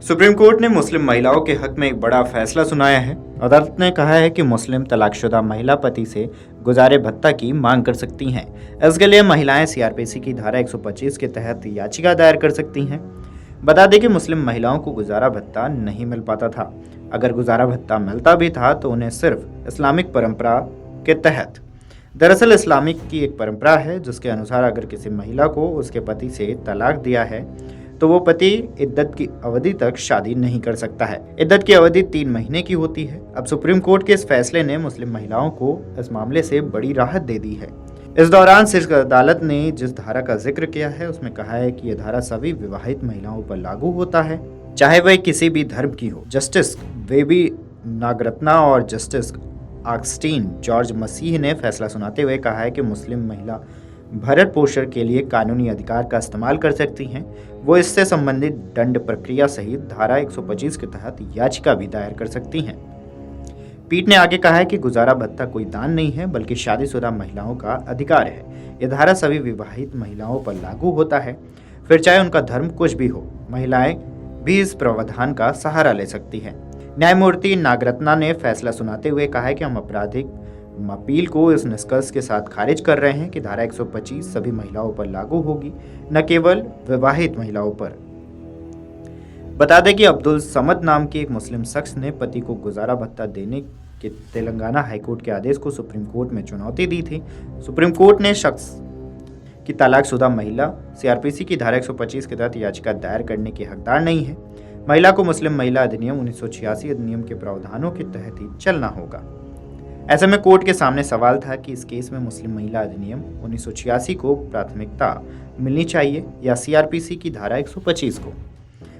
Supreme court ने मुस्लिम महिलाओं के हक में एक बड़ा फैसला सुनाया है। अदालत ने कहा है कि मुस्लिम तलाकशुदा महिला पति से गुजारे भत्ता की मांग कर सकती हैं। इसके लिए महिलाएं सीआरपीसी की धारा 125 के तहत याचिका दायर कर सकती हैं। बता दें कि मुस्लिम महिलाओं को गुजारा भत्ता नहीं मिल पाता था। अगर गुजारा भत्ता मिलता भी था तो उन्हें सिर्फ इस्लामिक परंपरा के तहत। दरअसल इस्लामिक की एक परंपरा है जिसके अनुसार अगर किसी महिला को उसके पति से तलाक दिया है तो वो पति इद्दत की अवधि तक शादी नहीं कर सकता है। इद्दत की अवधि 3 महीने की होती है। अब सुप्रीम कोर्ट के इस फैसले ने मुस्लिम महिलाओं को इस मामले से बड़ी राहत दे दी है। इस दौरान शीर्ष अदालत ने जिस धारा का जिक्र किया है उसमें कहा है कि यह धारा सभी विवाहित महिलाओं पर लागू होता है, चाहे वह किसी भी धर्म की हो। जस्टिस वेबी नागरत्ना और जस्टिस ऑगस्टीन जॉर्ज मसीह ने फैसला सुनाते हुए कहा है कि मुस्लिम महिला भरण पोषण के लिए कानूनी अधिकार का इस्तेमाल कर सकती हैं। वो इससे संबंधित दंड प्रक्रिया सहित धारा 125 के तहत याचिका भी दायर कर सकती हैं। पीठ ने आगे कहा है कि गुजारा भत्ता कोई दान नहीं है बल्कि शादीशुदा महिलाओं का अधिकार है। यह धारा सभी विवाहित महिलाओं पर लागू होता है, फिर चाहे उनका धर्म कुछ भी हो। महिलाएं भी इस प्रावधान का सहारा ले सकती हैं। न्यायमूर्ति नागरत्ना ने फैसला सुनाते हुए कहा है कि हम आपराधिक अपील को इस निष्कर्ष के साथ खारिज कर रहे हैं कि धारा 125 सभी महिलाओं पर लागू होगी, न केवल विवाहित महिलाओं पर। बता दें कि अब्दुल समद नाम के एक मुस्लिम शख्स ने पति को गुजारा भत्ता देने के तेलंगाना हाईकोर्ट के आदेश को सुप्रीम कोर्ट में चुनौती दी थी। सुप्रीम कोर्ट ने शख्स की तलाकशुदा महिला सीआरपीसी की धारा 125 के तहत याचिका दायर करने की हकदार नहीं है। महिला को मुस्लिम महिला अधिनियम 1986 अधिनियम के प्रावधानों के तहत ही चलना होगा। ऐसे में कोर्ट के सामने सवाल था कि इस केस में मुस्लिम महिला अधिनियम 1986 को प्राथमिकता मिलनी चाहिए या सीआरपीसी की धारा 125 को।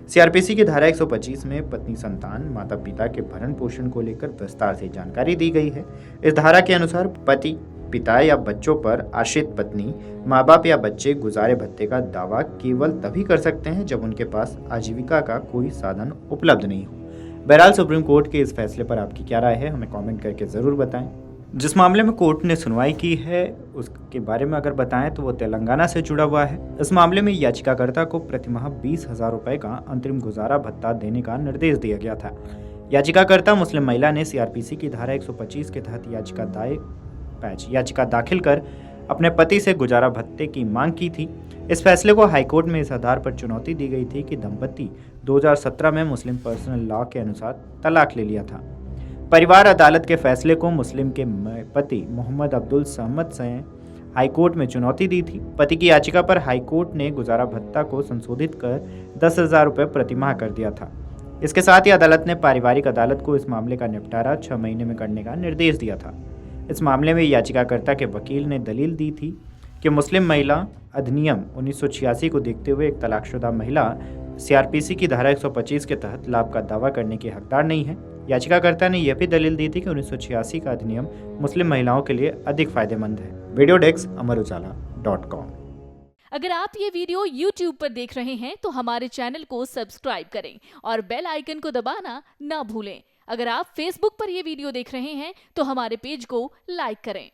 सीआरपीसी की धारा 125 में पत्नी संतान माता पिता के भरण पोषण को लेकर विस्तार से जानकारी दी गई है। इस धारा के अनुसार पति पिता या बच्चों पर आश्रित पत्नी माँ बाप या बच्चे गुजारे भत्ते का दावा केवल तभी कर सकते हैं जब उनके पास आजीविका का कोई साधन उपलब्ध नहीं हो। बहरहाल सुप्रीम कोर्ट के इस फैसले पर आपकी क्या राय है, हमें कमेंट करके ज़रूर बताएं। जिस मामले में कोर्ट ने सुनवाई की है उसके बारे में अगर बताएं तो वो तेलंगाना से जुड़ा हुआ है। इस मामले में याचिकाकर्ता को प्रतिमाह 20,000 रुपये का अंतरिम गुजारा भत्ता देने का निर्देश दिया गया था। याचिकाकर्ता मुस्लिम महिला ने सीआरपीसी की धारा 125 के तहत याचिका दाखिल कर अपने पति से गुजारा भत्ते की मांग की थी। इस फैसले को हाईकोर्ट में इस आधार पर चुनौती दी गई थी कि दंपति 2017 में मुस्लिम पर्सनल लॉ के अनुसार तलाक ले लिया था। परिवार अदालत के फैसले को मुस्लिम के पति मोहम्मद अब्दुल समद से हाईकोर्ट में चुनौती दी थी। पति की याचिका पर हाईकोर्ट ने गुजारा भत्ता को संशोधित कर 10,000 रुपये प्रतिमाह कर दिया था। इसके साथ ही अदालत ने पारिवारिक अदालत को इस मामले का निपटारा 6 महीने में करने का निर्देश दिया था। इस मामले में याचिकाकर्ता के वकील ने दलील दी थी कि मुस्लिम महिला अधिनियम 1986 को देखते हुए एक तलाकशुदा महिला सीआरपीसी की धारा 125 के तहत लाभ का दावा करने की हकदार नहीं है। याचिकाकर्ता ने यह भी दलील दी थी कि 1986 का अधिनियम मुस्लिम महिलाओं के लिए अधिक फायदेमंद है। Video desk Amarujala dot com. अगर आप ये वीडियो YouTube पर देख रहे हैं तो हमारे चैनल को सब्सक्राइब करें और बेल आइकन को दबाना ना भूलें। अगर आप Facebook पर ये वीडियो देख रहे हैं तो हमारे पेज को लाइक करें।